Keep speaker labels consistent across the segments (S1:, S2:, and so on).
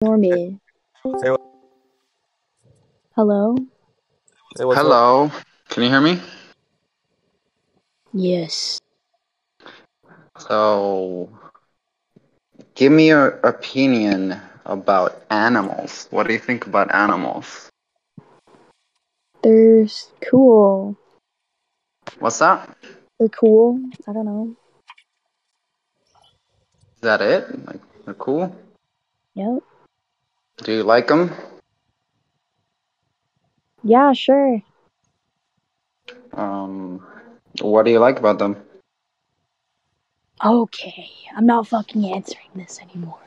S1: Ignore me.
S2: Hey,
S1: Hello?
S2: what's up?
S3: Hello, can you hear me?
S1: Yes.
S3: So, give me your opinion about animals. What do you think about animals?
S1: They're cool.
S3: What's that?
S1: They're cool. I don't know.
S3: Is that it? Like, they're cool?
S1: Yep.
S3: Do you like them?
S1: Yeah, sure.
S3: Um, what do you like about them?
S1: Okay. I'm not fucking answering this anymore.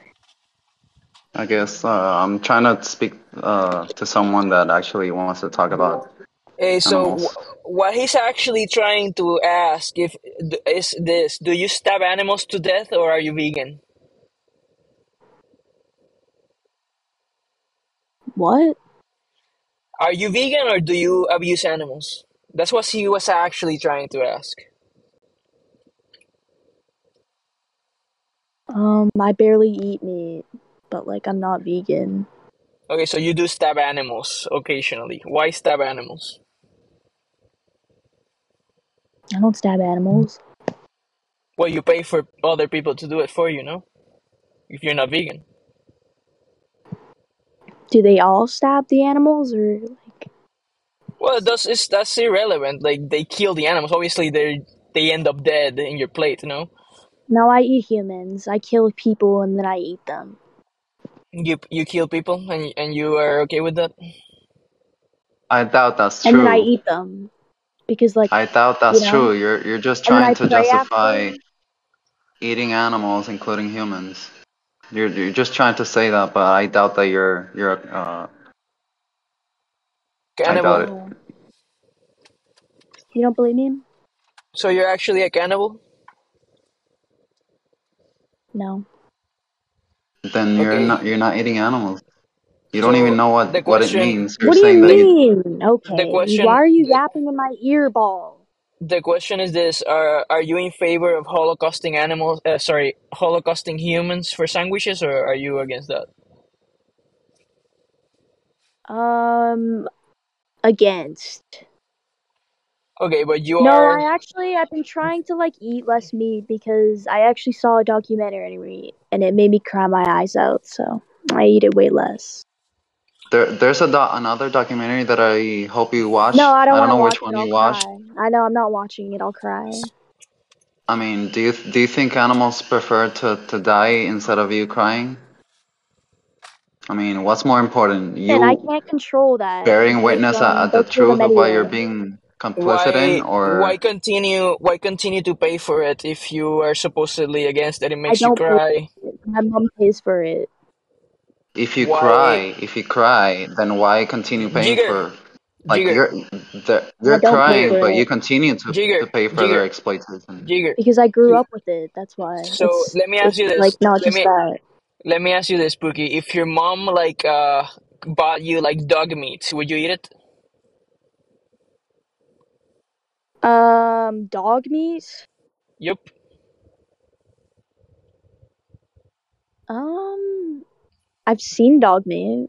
S3: I guess I'm trying to speak to someone that actually wants to talk about
S2: Hey, so
S3: animals.
S2: what he's actually trying to ask is this: do you stab animals to death, or are you vegan?
S1: What?
S2: Are you vegan, or do you abuse animals? That's what he was actually trying to ask.
S1: I barely eat meat, but I'm not vegan.
S2: Okay, so you do stab animals occasionally. Why stab animals?
S1: I don't stab animals.
S2: Well, you pay for other people to do it for you, no? If you're not vegan.
S1: Do they all stab the animals or
S2: Well, that's irrelevant. Like they kill the animals. Obviously, they end up dead in your plate, no?
S1: No, I eat humans. I kill people and then I eat them.
S2: You kill people and you are okay with that?
S3: I doubt that's
S1: And then I
S3: true.
S1: eat them. Because
S3: I doubt
S1: you
S3: that's
S1: know,
S3: true. You're just
S1: and then
S3: trying
S1: I
S3: to
S1: pray
S3: justify
S1: after.
S3: eating animals, including humans. You're just trying to say that, but I doubt that you're. I doubt
S2: Cannibal.
S3: it.
S1: Oh. You don't believe me?
S2: So you're actually a cannibal?
S1: No.
S3: Then
S2: Okay.
S3: you're not eating animals. You don't even
S2: So
S3: know
S2: the
S3: what it
S2: question
S3: means. You're
S1: What do you
S3: saying that
S2: the
S3: you
S1: mean?
S2: the
S1: Okay. Why
S2: question
S1: are you
S2: the,
S1: yapping in my ear ball?
S2: the question is this: are you in favor of holocausting animals? Sorry, holocausting humans for sandwiches, or are you against that?
S1: Um, against.
S2: Okay, but you
S1: No,
S2: are
S1: I've been trying to eat less meat because I actually saw a documentary and it made me cry my eyes out, so I eat it way less.
S3: there's another documentary that I hope you
S1: No,
S3: watch.
S1: I don't
S3: I don't
S1: want to
S3: know
S1: watch
S3: which
S1: it.
S3: one
S1: I'll
S3: you watched.
S1: cry. I know I'm not watching it. I'll cry.
S3: I mean, do you think animals prefer to die instead of you crying? I mean, what's more important?
S1: And I
S3: You
S1: can't control that
S3: bearing
S1: because
S3: witness at the
S1: they'll kill them
S3: truth of what you're
S1: anyway.
S3: being complicit in, or
S2: why continue to pay for it if you are supposedly against it? It
S1: I
S2: makes you
S1: don't pay
S2: cry.
S1: for it. My mom pays for it.
S2: Why,
S3: if you cry, then why continue paying
S2: Jigger,
S3: for like
S2: Jigger,
S1: I
S3: you're
S1: don't pay
S2: Jigger,
S3: crying,
S1: for
S3: but you
S1: it
S3: continue
S2: Jigger,
S3: to pay for
S2: Jigger,
S3: their exploitation.
S2: Jigger.
S1: because I grew
S2: He,
S1: up with it. That's why.
S2: so let me ask
S1: It's
S2: you this.
S1: not just that.
S2: Let me ask you this, Pookie. If your mom bought you like dog meat, would you eat it?
S1: Dog meat.
S2: Yep.
S1: Um, I've seen dog meat.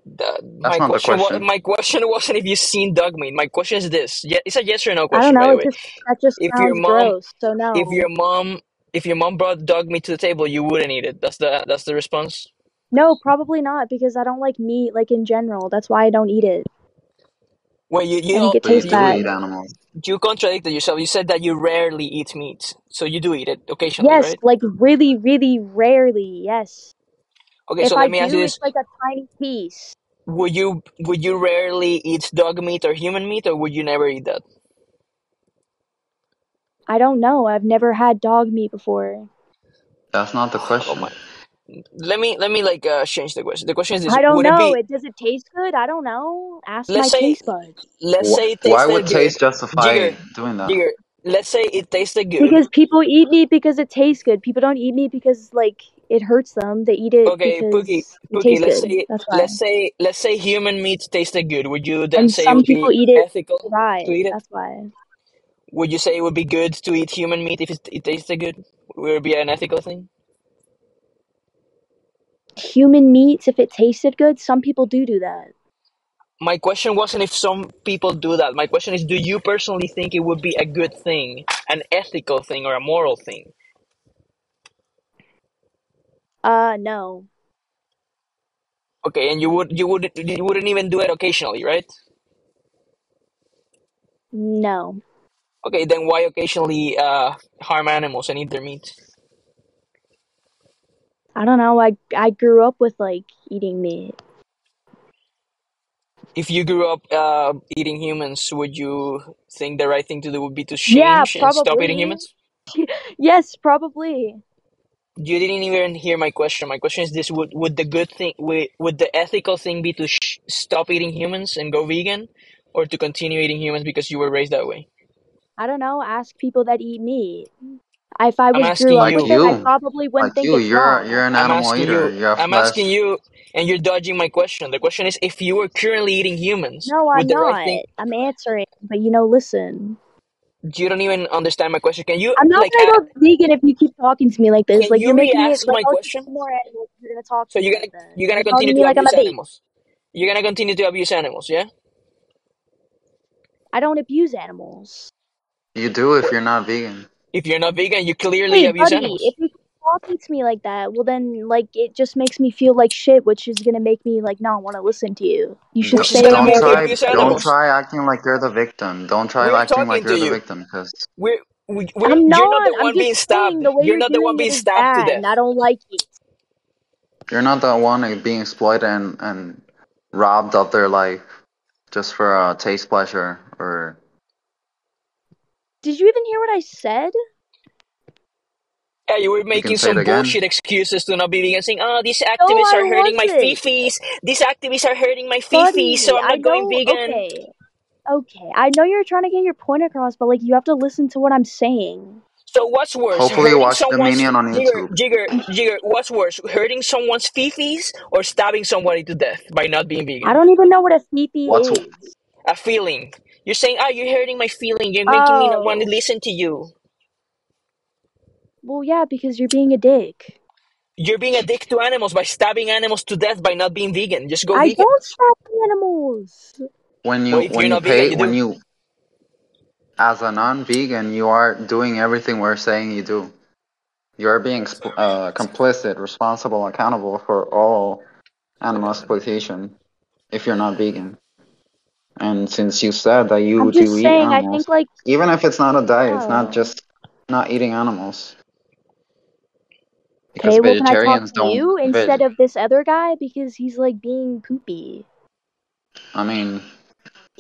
S3: That's not the question.
S2: My question wasn't if you've seen dog meat. My question is this. Yeah, it's a yes or no
S1: I don't
S2: question, by
S1: know.
S2: the way.
S1: That just
S2: If your
S1: sounds
S2: mom
S1: gross. So
S2: if
S1: no.
S2: your mom if your mom brought dog meat to the table, you wouldn't eat it. That's the response.
S1: No, probably not because I don't like meat in general. That's why I don't eat it.
S2: Well,
S1: I think it
S3: But you
S1: tastes
S3: do
S1: bad.
S3: eat animals.
S2: you contradicted yourself. You said that you rarely eat meat, so you do eat it occasionally,
S1: Yes,
S2: right?
S1: really, really rarely. Yes.
S2: Okay,
S1: If
S2: so
S1: I
S2: let me ask you
S1: do,
S2: this:
S1: it's like a tiny piece.
S2: would you rarely eat dog meat or human meat, or would you never eat that?
S1: I don't know. I've never had dog meat before.
S3: That's not the
S2: Oh
S3: question.
S2: my! Let me change the question. The question is this:
S1: I don't
S2: would it
S1: know.
S2: be?
S1: Does it taste good? I don't know. Ask
S2: Let's
S1: my
S2: say
S1: taste buds.
S2: let's say it
S3: Why would
S2: tasted good.
S3: taste justify
S2: Jigger,
S3: doing that?
S2: Jigger. Let's say it tasted good.
S1: Because people eat meat because it tastes good. People don't eat meat because it hurts them. They eat it
S2: Okay,
S1: because it
S2: Pookie.
S1: tastes good. That's why.
S2: Let's say human meat tasted good. Would you then
S1: And
S2: say it
S1: some
S2: would
S1: people
S2: be
S1: eat it to
S2: ethical to
S1: die.
S2: eat it?
S1: That's why.
S2: Would you say it would be good to eat human meat if it tasted good? Would it be an ethical thing?
S1: human meats if it tasted good. Some people do that.
S2: My question wasn't if some people do that. My question is, do you personally think it would be a good thing, an ethical thing, or a moral thing?
S1: No.
S2: Okay, and you wouldn't even do it occasionally, right?
S1: No.
S2: Okay, then why occasionally harm animals and eat their meat?
S1: I don't know. I grew up with like eating meat.
S2: If you grew up eating humans, would you think the right thing to do would be to
S1: Yeah,
S2: change and stop eating
S1: probably.
S2: humans?
S1: Yes, probably.
S2: You didn't even hear my question. My question is this: would the good thing, would the ethical thing be to stop eating humans and go vegan, or to continue eating humans because you were raised that way?
S1: I don't know. Ask people that eat meat. If I
S2: I'm
S1: was grew
S2: asking
S1: up
S3: Like
S1: with
S2: you.
S1: it, I
S3: you,
S1: probably wouldn't
S3: like
S1: think
S3: you,
S1: it's
S3: you're
S1: wrong.
S3: an
S2: I'm
S3: animal
S2: asking
S3: eater.
S2: you.
S3: You have
S2: I'm asking
S3: flesh.
S2: you, and you're dodging my question. The question is, if you were currently eating humans,
S1: No,
S2: would
S1: I'm
S2: the right thing?
S1: not. I'm answering, but listen.
S2: You don't even understand my question. Can you
S1: I'm not gonna go vegan if you keep talking to me like this.
S2: can
S1: Like
S2: you
S1: you're making it
S2: re-ask
S1: like
S2: my
S1: I'll eat
S2: question?
S1: more animals. If you're gonna talk
S2: So
S1: to me
S2: you're gonna
S1: like that.
S2: you're gonna
S1: You're talking
S2: continue
S1: to
S2: to
S1: me like I'm
S2: abuse
S1: a baby.
S2: animals. You're gonna continue to abuse animals, yeah?
S1: I don't abuse animals.
S3: You do if you're not vegan.
S2: If you're not vegan, you clearly
S1: Hey,
S2: abuse
S1: buddy, if
S2: animals.
S1: you keep talking to me like that, well then like it just makes me feel like shit, which is gonna make me like not want to listen to you. You should
S2: Which is
S1: stay
S2: gonna
S1: over
S3: Don't
S2: make you
S1: there.
S3: try,
S2: abuse
S3: don't
S2: animals.
S3: try acting like you're the victim. Don't try
S2: We're
S3: acting like
S2: talking to
S3: you're the
S2: you.
S3: victim, because
S1: I'm
S2: You're not
S1: not.
S2: the
S1: I'm
S2: one being
S1: just saying
S2: stabbed.
S1: the way
S2: You're
S1: you're
S2: not the one
S1: doing it
S2: being
S1: is
S2: stabbed to
S1: bad, and I
S2: death.
S1: don't like it.
S3: you're not the one being exploited and robbed of their life just for a taste pleasure. Or
S1: Did you even hear what I said?
S2: Yeah, you were
S3: you can
S2: making
S3: say it
S2: some
S3: again.
S2: bullshit excuses to not be vegan, saying, "Oh, these
S1: No,
S2: activists
S1: I
S2: are hurting my
S1: wasn't.
S2: fifis. These activists are hurting my fifis,
S1: Buddy,
S2: so I'm
S1: I
S2: not going
S1: know.
S2: vegan."
S1: Okay. I know you're trying to get your point across, but like you have to listen to what I'm saying.
S2: So what's worse,
S3: Hopefully,
S2: hurting
S3: watch the
S2: someone's
S3: Minion on
S2: jigger,
S3: YouTube.
S2: jigger, jigger? What's worse, hurting someone's fifis or stabbing somebody to death by not being
S1: I
S2: vegan?
S1: don't even know what a
S3: What's
S1: fifi is.
S2: A feeling. You're saying, "Ah, you're hurting my feeling. You're making me not want to
S1: Oh,
S2: listen to you.
S1: well, yeah, because you're being a dick.
S2: You're being a dick to animals by stabbing animals to death by not being vegan. Just go
S1: I
S2: vegan."
S1: don't stab animals.
S3: when
S2: Well,
S3: you
S2: if
S3: when
S2: you're
S3: you
S2: not vegan,
S3: pay
S2: you
S3: when
S2: do.
S3: you as a non-vegan, you are doing everything we're saying you do. You are being complicit, responsible, accountable for all animal exploitation if you're not vegan. And since you said that
S1: I'm
S3: you do
S1: just
S3: eat
S1: saying, I
S3: animals,
S1: think, like,
S3: even if it's not a diet, it's not
S1: oh.
S3: just not eating animals. Because
S1: Okay, well, can I talk
S3: vegetarians
S1: to
S3: don't.
S1: you instead of this other guy? Because he's, like, being poopy.
S3: I mean,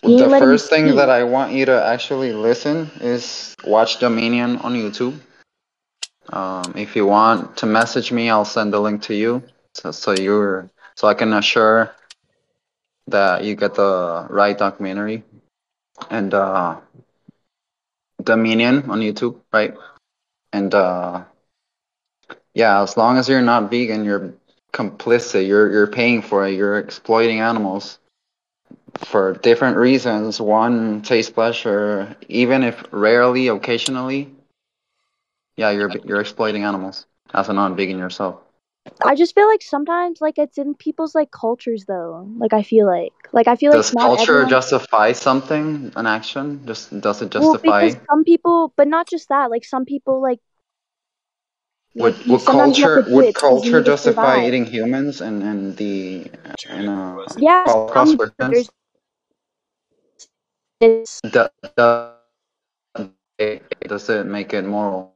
S1: He
S3: the
S1: ain't letting me
S3: first thing that
S1: speak.
S3: I want you to actually listen is watch Dominion on YouTube. If you want to message me, I'll send the link to you, so I can assure that you get the right documentary. And Dominion on YouTube, right? And yeah, as long as you're not vegan, you're complicit. You're paying for it. You're exploiting animals for different reasons. One, taste pleasure, even if rarely, occasionally. Yeah, you're exploiting animals as a non-vegan yourself.
S1: I just feel like sometimes, like, it's in people's, like, cultures, though. Like, I feel like
S3: Does
S1: not
S3: culture
S1: everyone.
S3: justify something, an action? Just does it
S1: Well,
S3: justify?
S1: because some people, but not just that. Like, some people,
S3: Would
S1: sometimes you have to do
S3: would
S1: it because you
S3: culture
S1: need to
S3: justify
S1: survive.
S3: eating humans and the in a
S1: Yeah,
S3: Holocaust,
S1: some,
S3: for
S1: but
S3: instance?
S1: there's this.
S3: Do, does it make it moral?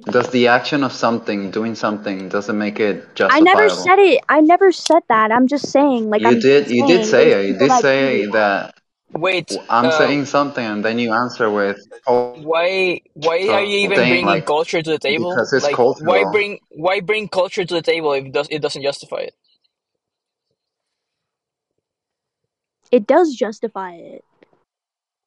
S3: Does the action of something, doing something, does it make it
S1: I never
S3: justifiable?
S1: said it. I never said that. I'm just saying, like,
S3: You did say
S1: there's
S3: it. You
S1: people
S3: did
S1: that do.
S3: say that
S2: Wait,
S3: I'm saying something, and then you answer with
S2: why are you even
S3: saying
S2: bringing
S3: like
S2: culture to the table?
S3: because it's
S2: Like, why
S3: cultural.
S2: bring why bring culture to the table if it doesn't justify it?
S1: It does justify it.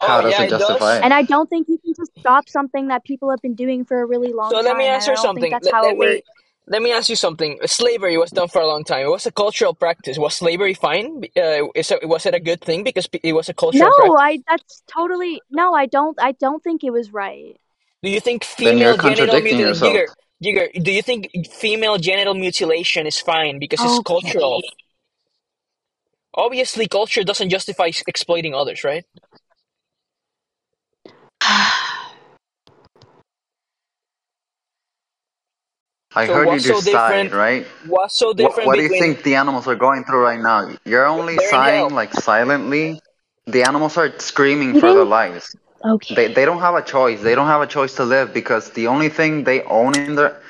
S2: Oh
S3: How does
S2: yeah,
S3: it
S2: it
S3: justify
S2: does.
S3: it?
S1: And I don't think you can just stop something that people have been doing for a really long
S2: So let me
S1: time. And I
S2: answer
S1: don't think
S2: something.
S1: that's how it works.
S2: Let me ask you something. Slavery was done for a long time. It was a cultural practice. Was slavery fine? Was it a good thing because it was a
S1: No,
S2: cultural practice?
S1: that's totally, no, I don't think it was right.
S2: Do you think
S3: Then you're
S2: female genital
S3: contradicting
S2: mutilation,
S3: yourself.
S2: Jigger, do you think female genital mutilation is fine because it's cultural?
S1: Okay.
S2: Obviously, culture doesn't justify exploiting others, right?
S3: I
S2: So
S3: heard you
S2: what's so
S3: just sighed,
S2: different?
S3: right?
S2: What's so different
S3: What do you
S2: between
S3: think the animals are going through right now? You're only
S2: they're in
S3: sighing
S2: hell?
S3: like silently. The animals are screaming
S1: You
S3: for their
S1: think?
S3: lives.
S1: Okay.
S3: They don't have a choice. They don't have a choice to live because the only thing they own in their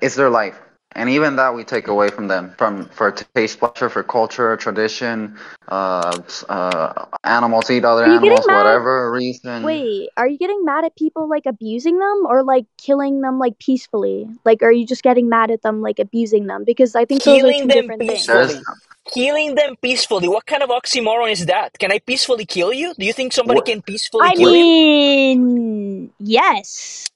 S3: is their life. And even that we take away from them, from for taste, pleasure, for culture, tradition. Animals eat other
S1: Are you getting
S3: animals,
S1: mad?
S3: whatever reason.
S1: Wait, are you getting mad at people like abusing them or like killing them like peacefully? Like, are you just getting mad at them like abusing them? Because I think those are
S2: Killing
S1: two
S2: them
S1: different things.
S3: There's
S2: peacefully. Killing them peacefully. What kind of oxymoron is that? Can I peacefully kill you? Do you think somebody
S3: what
S2: can peacefully
S1: I
S2: kill
S3: would
S2: you?
S1: mean, yes.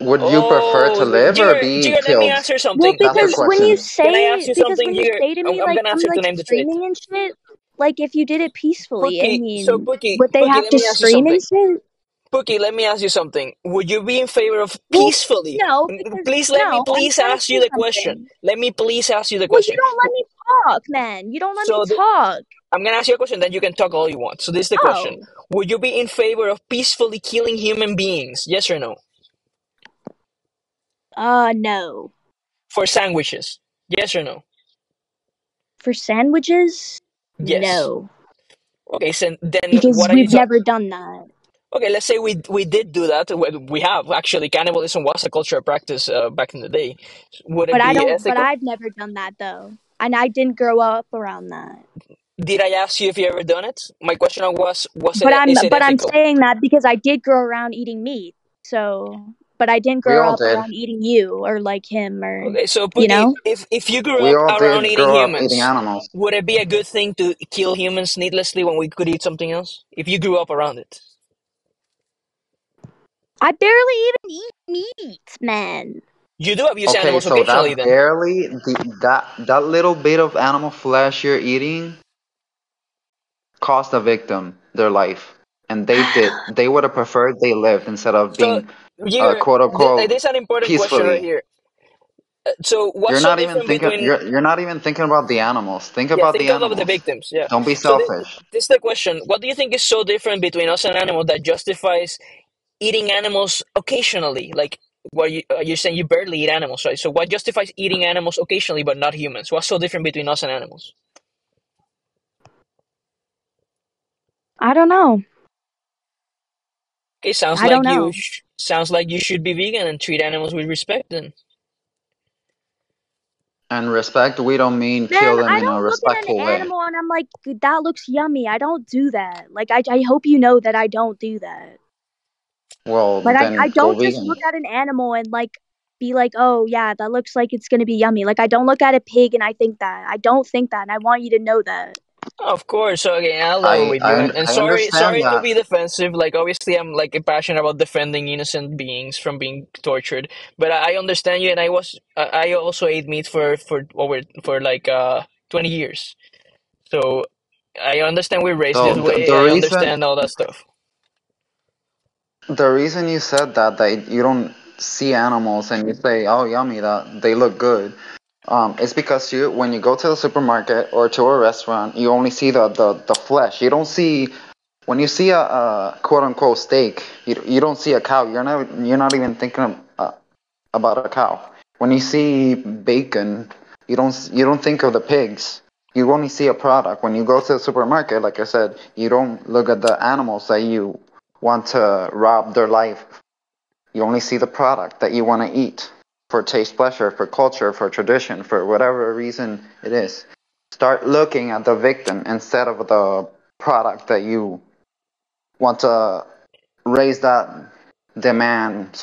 S3: would you prefer to
S2: Oh,
S3: live or be
S2: Jigger, let me
S3: killed?
S2: answer
S1: Well,
S2: something.
S3: That's the
S1: because when you
S3: question.
S2: Can I ask
S1: say
S2: you something, Jigger?
S1: to me
S2: I'm
S1: like
S2: gonna ask
S1: I'm
S2: you to
S1: like
S2: name the trait.
S1: screaming and shit, like if you did it peacefully, I mean, would they
S2: Pookie,
S1: have
S2: let
S1: to
S2: me ask you
S1: scream
S2: something.
S1: and shit?
S2: Pookie, let me ask you something. Would you be in favor of
S1: Well,
S2: peacefully?
S1: no, because
S2: Please let me
S1: no, I'm
S2: please
S1: trying to
S2: ask you
S1: say
S2: the question.
S1: something.
S2: Let me please ask you the
S1: Well, you
S2: question.
S1: don't let me talk, man. You don't let me
S2: So the,
S1: talk.
S2: I'm gonna ask you a question, then you can talk all you want. So this is the question:
S1: Oh,
S2: would you be in favor of peacefully killing human beings? Yes or no?
S1: no.
S2: For sandwiches? Yes or no?
S1: For sandwiches,
S2: Yes.
S1: no,
S2: Okay, so then
S1: because
S2: what are you
S1: we've
S2: talking?
S1: never done that.
S2: Okay, let's say we did do that. We have actually cannibalism was a cultural practice back in the day. Would it
S1: But I
S2: be
S1: don't. But
S2: ethical?
S1: I've never done that though, and I didn't grow up around that.
S2: Did I ask you if you ever done it? My question was
S1: But
S2: it
S1: I'm
S2: is it
S1: but I'm
S2: ethical?
S1: saying that because I did grow around eating meat. So, but I didn't
S3: We
S1: grow
S3: all
S1: up
S3: did.
S1: around eating you or like him or
S2: Okay, so
S1: you
S2: Pookie,
S1: know.
S2: if you grew
S3: We
S2: up
S3: all
S2: around
S3: did
S2: eating
S3: grow up eating
S2: humans,
S3: animals.
S2: would it be a good thing to kill humans needlessly when we could eat something else? If you grew up around it,
S1: I barely even eat meat, man.
S2: you do abuse
S3: Okay,
S2: animals
S3: so
S2: occasionally.
S3: that
S2: Then,
S3: barely that little bit of animal flesh you're eating cost the victim their life, and they would have preferred they lived instead of
S2: so
S3: being
S2: here,
S3: quote unquote
S2: this is an important question right
S3: peacefully.
S2: here. So, what's so different between
S3: You're not even thinking about the animals. Think
S2: yeah,
S3: about the
S2: think of the
S3: animals.
S2: victims. Yeah.
S3: Don't be
S2: So
S3: selfish.
S2: this is the question: what do you think is so different between us and animals that justifies eating animals occasionally? Like, what you're saying, you barely eat animals, right? So, what justifies eating animals occasionally but not humans? What's so different between us and animals?
S1: I don't know.
S2: Okay,
S1: I don't know,
S2: sounds like you should be vegan and treat animals with respect. Then,
S3: And respect, we don't mean
S1: man.
S3: kill them
S1: I
S3: in a
S1: don't look at
S3: respectful
S1: an
S3: way.
S1: animal and I'm like, that looks yummy. I don't do that. Like, I hope you know that I don't do that.
S3: Well,
S1: Like I
S3: then go
S1: don't just
S3: vegan.
S1: look at an animal and like be like, oh yeah, that looks like it's gonna be yummy. Like I don't look at a pig and I think that. I don't think that, and I want you to know that.
S2: of course, okay, I'll level with you. And
S3: I understand
S2: sorry to
S3: that.
S2: be defensive. Like, obviously, I'm like passionate about defending innocent beings from being tortured. But I understand you, and I also ate meat for like 20 years. So I understand we're raised
S3: So
S2: this way. I understand all that stuff.
S3: the reason you said that you don't see animals and you say, "Oh, yummy, that they look good," it's because you when you go to the supermarket or to a restaurant, you only see the flesh. You don't see when you see a quote unquote steak. You don't see a cow. You're not even thinking about a cow. When you see bacon, you don't think of the pigs. You only see a product. When you go to the supermarket, like I said, you don't look at the animals that you want to rob their life. You only see the product that you want to eat for taste, pleasure, for culture, for tradition, for whatever reason it is. Start looking at the victim instead of the product that you want to raise that demand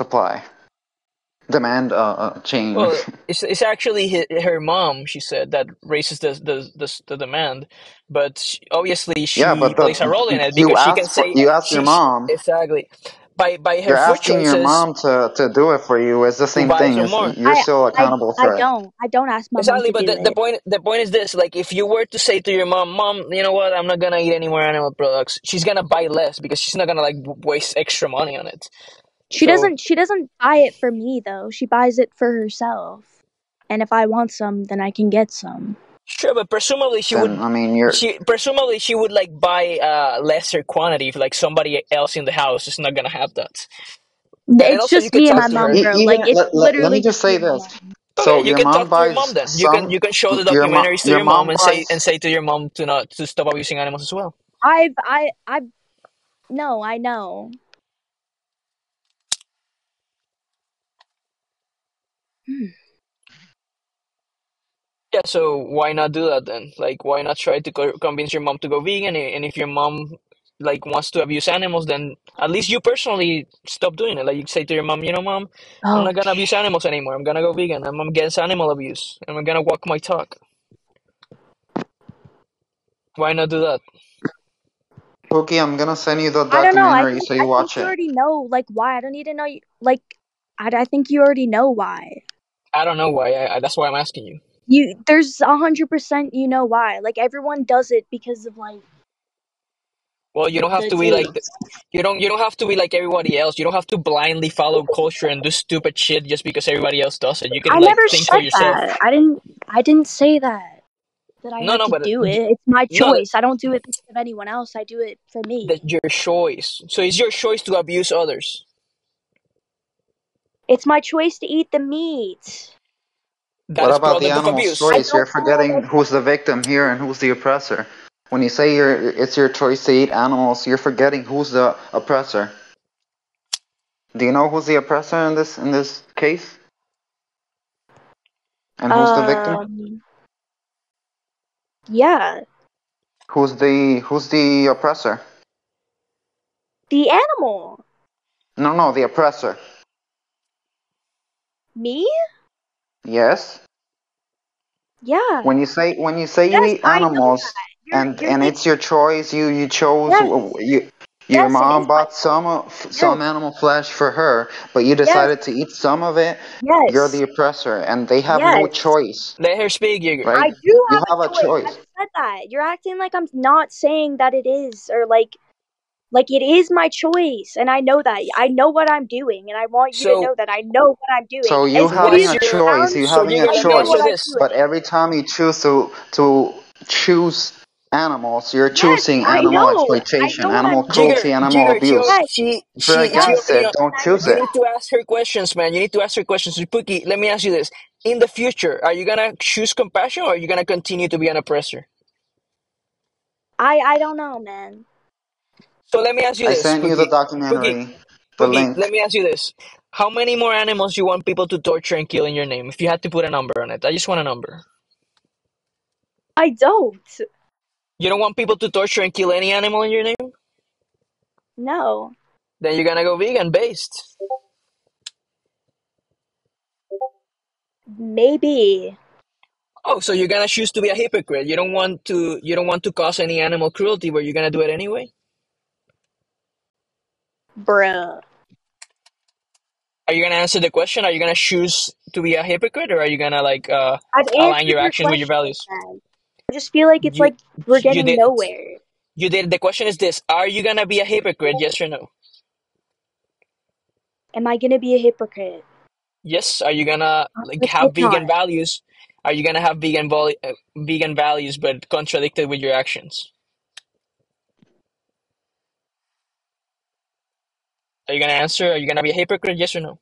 S3: chain.
S2: Well, it's actually her mom. She said that raises the demand, but obviously
S3: Yeah,
S2: she
S3: but
S2: plays a role in it because she can say
S3: you ask your mom.
S2: exactly by her
S3: You're
S2: food
S3: asking your
S2: choices
S3: mom to do it for you. It's the
S2: to
S3: same
S2: buy
S3: thing.
S2: some more.
S3: You're still accountable
S1: I
S3: for it.
S1: don't. I don't ask my mom
S2: Exactly,
S1: to
S2: but
S1: do it.
S2: the point is this: like, if you were to say to your mom, "Mom, you know what? I'm not gonna eat any more animal products," she's gonna buy less because she's not gonna like waste extra money on it.
S1: She
S2: So
S1: doesn't buy it for me though. She buys it for herself. And if I want some, then I can get some.
S2: sure, but presumably
S3: Then I mean, you're
S2: she would like buy lesser quantity if like somebody else in the house is not gonna have that. And
S1: It's
S2: also you
S1: just
S2: could
S1: me and
S2: talk
S1: my
S2: to
S1: mom,
S2: her.
S1: bro.
S3: even
S1: Like it's
S3: let me
S1: literally
S3: just
S1: just me
S3: say
S1: and my
S3: this.
S1: mom.
S2: Okay,
S3: So
S2: you
S3: your
S2: can
S3: mom
S2: talk to your
S3: buys
S2: mom then.
S3: some.
S2: You can show the documentaries to
S3: Your
S2: your mom
S3: mom
S2: and
S3: buys.
S2: say to your mom to not to stop abusing animals as well.
S1: I no, I know. Hmm.
S2: Yeah, so why not do that then? Like, why not try to convince your mom to go vegan? And if your mom like wants to abuse animals, then at least you personally stop doing it. Like, you say to your mom, you know, mom, I'm not gonna abuse
S1: Okay.
S2: animals anymore. I'm gonna go vegan. I'm against animal abuse. And I'm gonna walk my talk. Why not do that?
S3: Pookie, I'm gonna send you the
S1: I don't know.
S3: documentary so you
S1: I think
S3: watch
S1: you
S3: it.
S1: already know like why. I don't need to know you like I think you already know why.
S2: I don't know why. That's why I'm asking you.
S1: You there's 100% you know why. Like everyone does it because of like
S2: Well, you don't have
S1: the
S2: to be like
S1: taste.
S2: you don't have to be like everybody else. You don't have to blindly follow culture and do stupid shit just because everybody else does it. You can
S1: I
S2: like
S1: never
S2: think for
S1: said
S2: yourself.
S1: that. I didn't say that. That I
S2: No,
S1: had
S2: no,
S1: to
S2: but
S1: do it. It's my
S2: no,
S1: choice. I don't do it because of anyone else. I do it for
S2: that's
S1: me.
S2: your choice. So it's your choice to abuse others.
S1: It's my choice to eat the meat.
S2: That
S3: What
S2: is
S3: about the
S2: product of
S3: animal's
S2: abuse.
S1: I
S3: choice? You're
S1: don't want
S3: forgetting
S1: to.
S3: who's the victim here and who's the oppressor. When you say it's your choice to eat animals, you're forgetting who's the oppressor. Do you know who's the oppressor in this case? And who's the victim?
S1: Yeah,
S3: Who's the oppressor?
S1: the animal.
S3: No, no, the oppressor.
S1: Me?
S3: Yes.
S1: Yeah.
S3: When you say you
S1: Yes,
S3: eat
S1: I know
S3: animals
S1: that. You're
S3: and
S1: thinking.
S3: it's your choice, you chose
S1: Yes,
S3: your
S1: yes, it
S3: mom
S1: is my
S3: bought
S1: choice. Yes,
S3: some animal flesh for her, but you
S1: yes,
S3: decided to eat some of it. You're
S1: yes,
S3: the oppressor, and they have no
S1: yes.
S3: choice,
S2: Let her speak, Jaeger.
S3: right?
S1: I do
S3: You
S1: have a
S3: have a
S1: choice. I
S3: choice.
S1: said that. You're acting like I'm not saying that it is, or like it is my choice, and I know that. I know what I'm doing, and I want you to
S2: So
S1: know that I know what I'm doing.
S3: So
S1: As
S2: what
S1: silly
S2: is
S1: as it
S2: your
S3: you
S1: sounds,
S2: so
S3: having a
S2: Jaeger?
S1: I
S2: Let me
S1: know
S2: ask you
S1: what
S3: choice,
S1: I'm
S2: this.
S3: but
S1: doing.
S3: every time you choose to choose animals, you're
S1: Yes,
S3: choosing
S1: I
S3: animal
S1: know. I
S3: exploitation,
S1: know what
S3: animal
S1: I'm doing.
S3: cruelty, animal
S2: Jigger,
S3: abuse.
S1: Yes,
S3: If you're
S2: she
S1: yes,
S3: against it,
S2: opinion.
S3: don't
S1: and I
S3: choose
S1: know
S2: You
S3: it.
S2: need
S1: that.
S2: to ask her questions, man. You need to ask her questions. Pookie, let me ask you this: in the future, are you gonna choose compassion, or are you gonna continue to be an oppressor?
S1: I don't know, man.
S2: So let me ask you
S3: I
S2: this,
S3: sent you the
S2: Pookie. Pookie,
S3: documentary, the
S2: Pookie. Let
S3: link.
S2: me ask you this: how many more animals you want people to torture and kill in your name? If you had to put a number on it, I just want a number.
S1: I don't.
S2: You don't want people to torture and kill any animal in your name?
S1: No.
S2: Then you're gonna go vegan based.
S1: Maybe.
S2: Oh, so you're gonna choose to be a hypocrite. You don't want to cause any animal cruelty, but you're gonna do it anyway?
S1: Bruh.
S2: Are you gonna answer the question? Are you gonna choose to be a hypocrite, or are you gonna like
S1: I've
S2: align
S1: answered
S2: your
S1: your
S2: actions with your
S1: question,
S2: values?
S1: man. I just feel like it's
S2: You
S1: like we're
S2: you
S1: getting
S2: did
S1: nowhere.
S2: you did. The question is this: are you gonna be a hypocrite? Yes or no?
S1: Am I gonna be a hypocrite?
S2: Yes. Are you gonna like
S1: Let's hope
S2: have
S1: not.
S2: vegan values? Are you gonna have vegan values but contradicted with your actions? Are you gonna answer? Are you gonna be a hypocrite? Yes or no?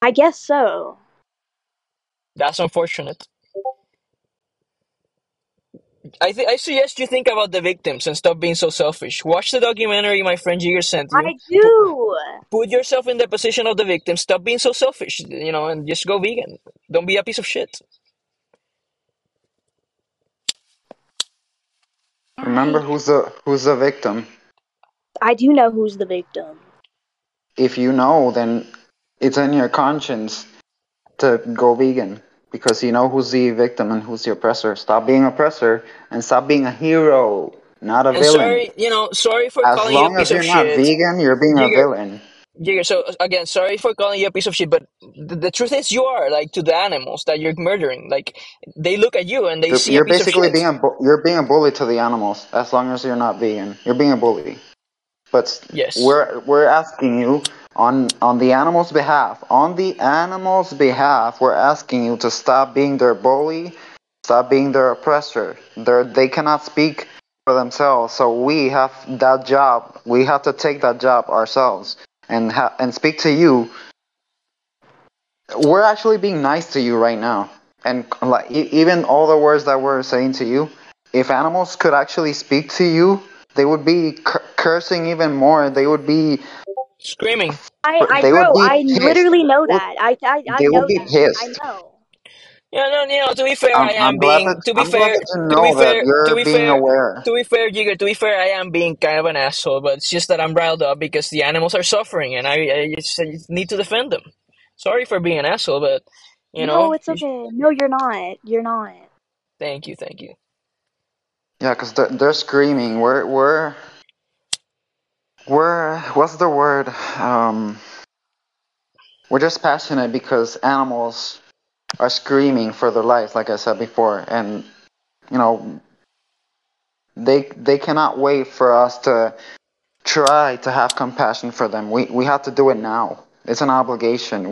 S1: I guess so.
S2: That's unfortunate. I suggest you think about the victims and stop being so selfish. Watch the documentary my friend Jigger sent you.
S1: I do.
S2: Put yourself in the position of the victim. Stop being so selfish, and just go vegan. Don't be a piece of shit.
S3: Remember
S1: Alright.
S3: who's the victim.
S1: I do know who's the victim.
S3: If you know, then it's in your conscience to go vegan because you know who's the victim and who's the oppressor. Stop being oppressor and stop being a hero, not a
S2: And
S3: villain.
S2: sorry, sorry for
S3: As
S2: calling you a
S3: long as
S2: piece of
S3: you're not
S2: shit.
S3: vegan, you're being a
S2: Jigger,
S3: villain.
S2: Jigger, so again, sorry for calling you a piece of shit, but the truth is you are, like, to the animals that you're murdering. Like, they look at you and they see a
S3: You're
S2: piece of
S3: basically
S2: shit.
S3: you're being a bully to the animals. As long as you're not vegan, you're being a bully. But
S2: Yes.
S3: we're asking you on the animals' behalf. On the animals' behalf, we're asking you to stop being their bully, stop being their oppressor. They cannot speak for themselves, so we have that job. We have to take that job ourselves and speak to you. We're actually being nice to you right now, and like even all the words that we're saying to you, if animals could actually speak to you, they would be cursing even more.
S2: Screaming.
S3: They would
S1: bro,
S3: be
S1: I
S3: pissed.
S1: literally know that. I
S3: They would
S1: know
S3: be
S1: that. I
S3: pissed.
S1: know.
S2: Yeah, no, to be fair, I
S3: I'm
S2: am
S3: glad
S2: being,
S3: that I'm glad that you
S2: to be
S3: know that
S2: fair,
S3: you're being aware.
S2: to be fair, Jigger, to be fair, I am being kind of an asshole, but it's just that I'm riled up because the animals are suffering and I just need to defend them. Sorry for being an asshole, but, you
S1: No,
S2: know,
S1: it's okay. No, you're not. You're not.
S2: thank you, thank you.
S3: Yeah, because they're screaming. We're what's the word? We're just passionate because animals are screaming for their lives, like I said before, and you know they cannot wait for us to try to have compassion for them. We have to do it now. It's an obligation.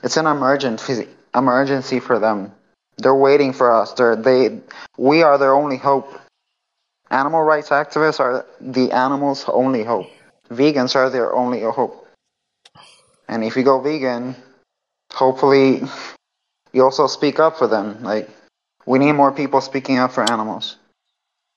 S3: It's an emergency for them. They're waiting for us. We are their only hope. Animal rights activists are the animals' only hope. Vegans are their only hope. And if you go vegan, hopefully you also speak up for them. Like we need more people speaking up for animals.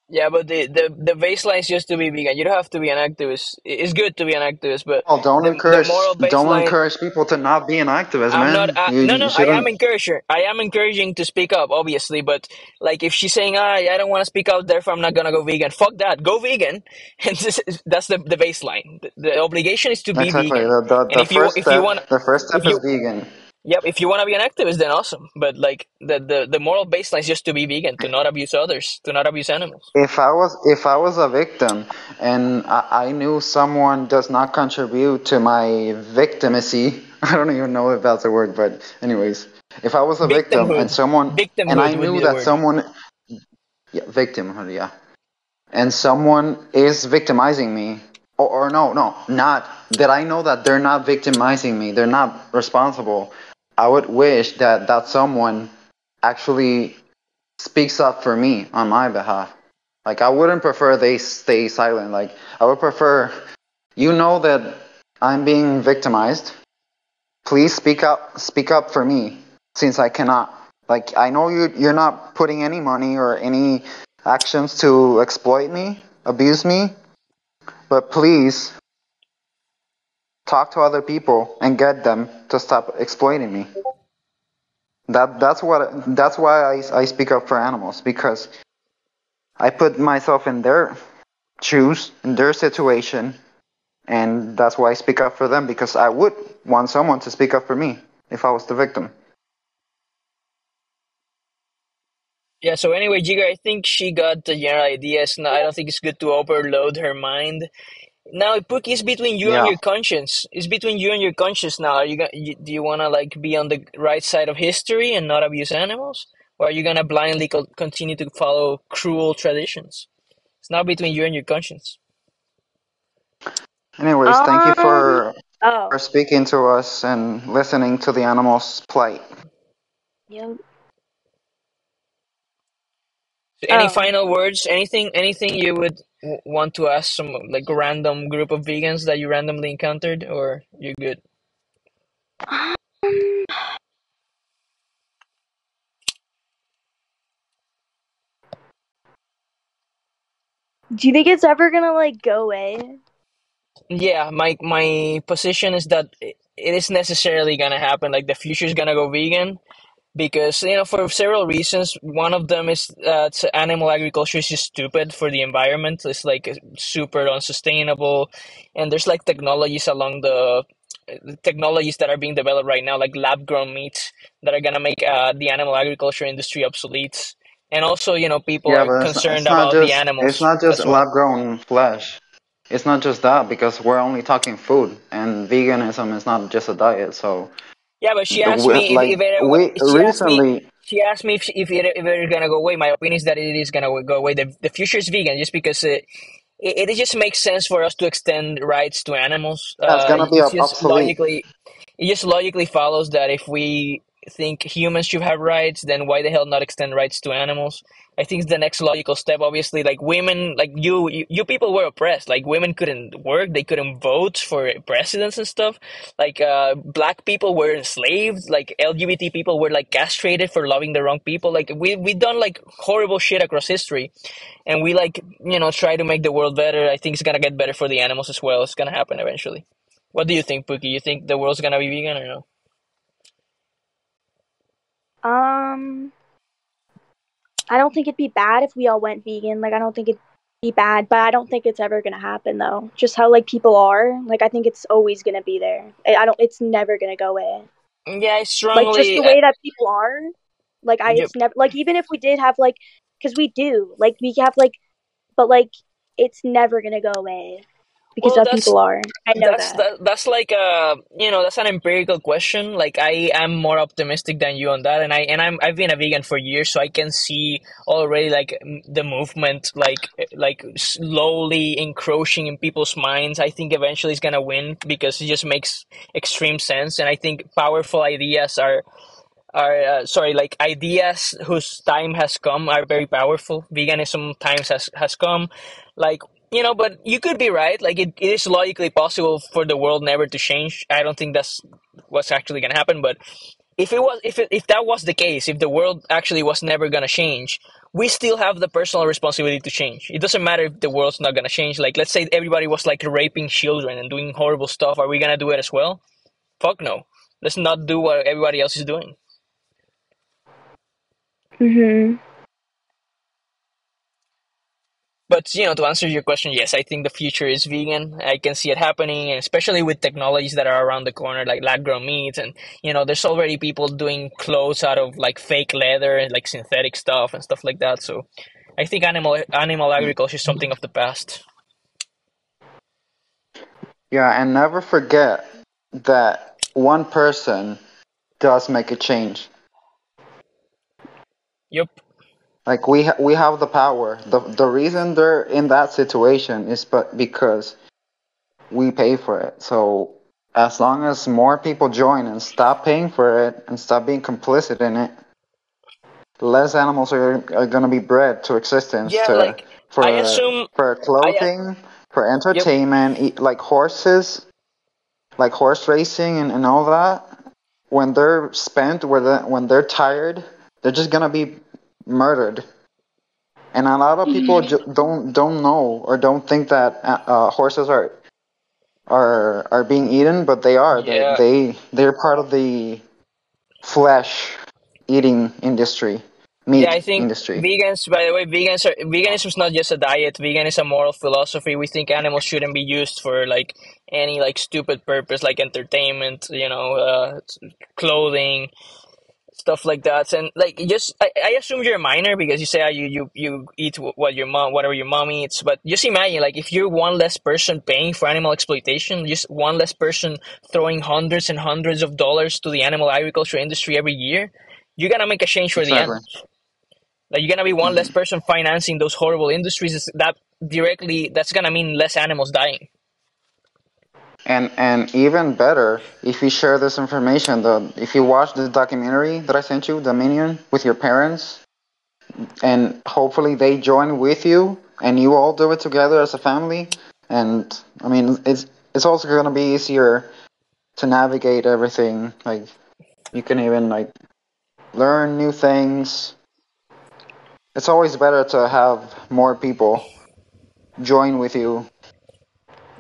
S2: Yeah, but the baseline is just to be vegan. You don't have to be an activist. It's good to be an activist, but
S3: Oh,
S2: the moral
S3: don't
S2: baseline.
S3: encourage people to not be an activist,
S2: I'm not.
S3: man.
S2: No,
S3: You
S2: no. I am
S3: shouldn't.
S2: encouraging. I am encouraging to speak up, obviously. But like, if she's saying, I don't want to speak out, therefore I'm not gonna go vegan." Fuck that. Go vegan, and that's the baseline. The obligation is to be
S3: Exactly.
S2: vegan. And
S3: The first step
S2: if
S3: is
S2: you,
S3: vegan.
S2: yep, if you want to be an activist, then awesome. But like, the moral baseline is just to be vegan, to not abuse others, to not abuse animals.
S3: If I was a victim and I knew someone does not contribute to my victimacy, I don't even know if that's a word, but anyways, if I was a victim
S2: Victimhood.
S3: and I
S2: Victimhood would
S3: knew
S2: be the
S3: that
S2: word.
S3: someone, yeah, victimhood, yeah, and someone is victimizing me, or no, not that I know that they're not victimizing me, they're not responsible. I would wish that someone actually speaks up for me on my behalf. Like I wouldn't prefer they stay silent. Like I would prefer you know that I'm being victimized. Please speak up for me since I cannot. Like I know you're not putting any money or any actions to exploit me, abuse me, but please talk to other people and get them to stop exploiting me. That's why I speak up for animals because I put myself in their shoes, in their situation, and that's why I speak up for them because I would want someone to speak up for me if I was the victim.
S2: Yeah, so anyway, Jiga, I think she got the general ideas. No, I don't think it's good to overload her mind. Now, Pookie, it's between you and
S3: Yeah.
S2: your conscience. It's between you and your conscience now. Do you want to like be on the right side of history and not abuse animals? Or are you gonna blindly continue to follow cruel traditions? It's now between you and your conscience.
S3: Anyways, thank you
S1: Um.
S3: for
S1: Oh.
S3: speaking to us and listening to the animals' plight.
S1: Yep.
S2: So any
S1: Oh.
S2: final words? Anything you would want to ask some like random group of vegans that you randomly encountered, or you're good?
S1: Um, do you think it's ever gonna like go away?
S2: Yeah, my position is that it is necessarily gonna happen. Like the future is gonna go vegan because for several reasons. One of them is that animal agriculture is just stupid for the environment. It's like super unsustainable, and there's like technologies that are being developed right now, like lab grown meats that are gonna make the animal agriculture industry obsolete. And also, people
S3: Yeah,
S2: are
S3: but
S2: concerned about the
S3: it's
S2: animals
S3: not just
S2: as well.
S3: lab grown flesh. It's not just that because we're only talking food and veganism is not just a diet. So
S2: Yeah, but she asked me
S3: like we recently.
S2: she asked me if it's gonna go away. My opinion is that it is gonna go away. The future is vegan just because it just makes sense for us to extend rights to animals.
S3: Yeah, it's gonna be
S2: It's just
S3: obsolete.
S2: it just logically follows that if we think humans should have rights, then why the hell not extend rights to animals? I think it's the next logical step. Obviously, like women, like you people were oppressed. Like women couldn't work, they couldn't vote for presidents and stuff. Like black people were enslaved. Like LGBT people were like castrated for loving the wrong people. Like we done like horrible shit across history, and we like try to make the world better. I think it's gonna get better for the animals as well. It's gonna happen eventually. What do you think, Pookie? You think the world's gonna be vegan or no?
S1: Um, I don't think it'd be bad if we all went vegan. Like, I don't think it'd be bad, but I don't think it's ever gonna happen though. Just how like people are, like I think it's always gonna be there. I don't. It's never gonna go away.
S2: Yeah, I
S1: Like just
S2: strongly.
S1: the way that people are. Like
S2: Yep.
S1: it's never like even if we did have like, because we do like we have like, but like it's never gonna go away because
S2: Well,
S1: how people are. I know that.
S2: that's like that's an empirical question. Like I am more optimistic than you on that, and I've been a vegan for years, so I can see already like the movement like slowly encroaching in people's minds. I think eventually it's gonna win because it just makes extreme sense, and I think powerful ideas are sorry, like ideas whose time has come are very powerful. Veganism times has come, like but you could be right. Like it is logically possible for the world never to change. I don't think that's what's actually gonna happen, but if that was the case, if the world actually was never gonna change, we still have the personal responsibility to change. It doesn't matter if the world's not gonna change. Like let's say everybody was like raping children and doing horrible stuff, are we gonna do it as well? Fuck no. Let's not do what everybody else is doing.
S1: Mhm.
S2: But to answer your question, yes, I think the future is vegan. I can see it happening, and especially with technologies that are around the corner, like lab-grown meat, and there's already people doing clothes out of like fake leather and like synthetic stuff and stuff like that. So, I think animal agriculture is something of the past.
S3: Yeah, and never forget that one person does make a change.
S2: Yep.
S3: Like we have the power. The reason they're in that situation is but because we pay for it. So as long as more people join and stop paying for it and stop being complicit in it, less animals are going to be bred to existence
S2: Yeah,
S3: to
S2: like I
S3: for
S2: assume.
S3: for
S2: I
S3: clothing, for
S2: Yep.
S3: entertainment, like horses, like horse racing and all that. When they're spent, when they're tired, they're just gonna be murdered. And a lot of people don't know or don't think that horses are being eaten, but they are.
S2: Yeah.
S3: They're part of the flesh eating industry,
S2: Yeah,
S3: meat
S2: I think
S3: industry.
S2: vegans, by the way, veganism is not just a diet. Vegan is a moral philosophy. We think animals shouldn't be used for like any like stupid purpose, like entertainment, clothing, stuff like that. And like, just I assume you're a minor because you say you eat what your mom, whatever your mom eats. But just imagine, like, if you're one less person paying for animal exploitation, just one less person throwing hundreds and hundreds of dollars to the animal agriculture industry every year, you're gonna make a change for the
S3: Exactly.
S2: animals. Like you're gonna be one less person financing those horrible industries. That's gonna mean less animals dying.
S3: And even better, if you share this information, if you watch the documentary that I sent you, the Minion, with your parents, and hopefully they join with you, and you all do it together as a family. And I mean, it's also gonna be easier to navigate everything. Like you can even like learn new things. It's always better to have more people join with you.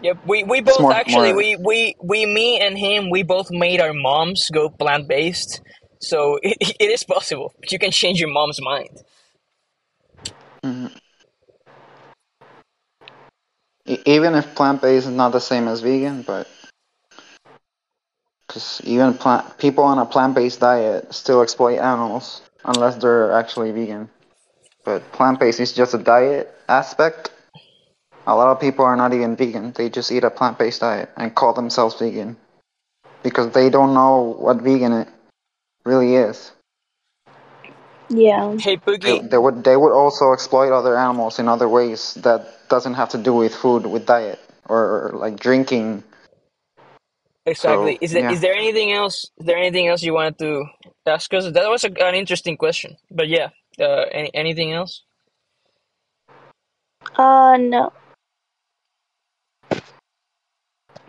S2: Yep, we
S3: It's
S2: both
S3: more
S2: actually
S3: more.
S2: we me and him we both made our moms go plant based, so it is possible. You can change your mom's mind.
S3: Mhm. Even if plant based is not the same as vegan, but because even people on a plant based diet still exploit animals unless they're actually vegan. But plant based is just a diet aspect. A lot of people are not even vegan. They just eat a plant based diet and call themselves vegan because they don't know what vegan really is.
S1: Yeah.
S2: Hey, Pookie.
S3: They would also exploit other animals in other ways that doesn't have to do with food, with diet, or like drinking.
S2: Exactly.
S3: So yeah.
S2: Is there anything else? Is there anything else you wanted to ask us? That was an interesting question. But yeah, anything else?
S1: No.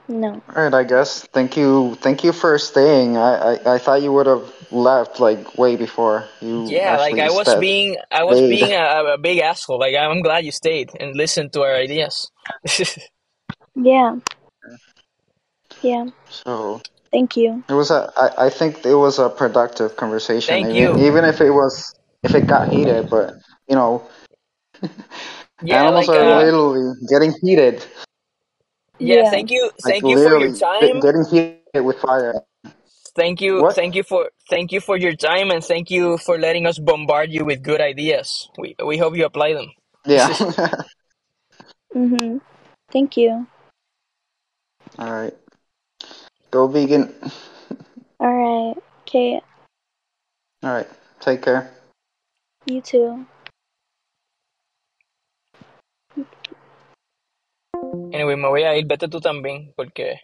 S1: No.
S3: All right, I guess. Thank you for staying. I thought you would have left like way before you
S2: Yeah, like
S3: actually
S2: I was
S3: stayed.
S2: being a big asshole. Like I'm glad you stayed and listened to our ideas.
S1: Yeah. Yeah.
S3: So
S1: Thank you.
S3: I think it was a productive conversation,
S2: Thank you.
S3: even if it got heated, but you know,
S2: Yeah,
S3: animals
S2: like
S3: are
S1: Yeah.
S3: literally getting heated,
S2: yeah,
S1: Yeah.
S3: like
S2: thank you for your
S3: literally
S2: time.
S3: getting heated with fire. What?
S2: Thank you for your time and thank you for letting us bombard you with good ideas. We hope you apply them.
S3: Yeah.
S1: Mhm. Thank you.
S3: All right. Go vegan.
S1: All right. Okay.
S3: All right. Take care.
S1: You too.
S2: Anyway, me voy a ir, vete tú también, porque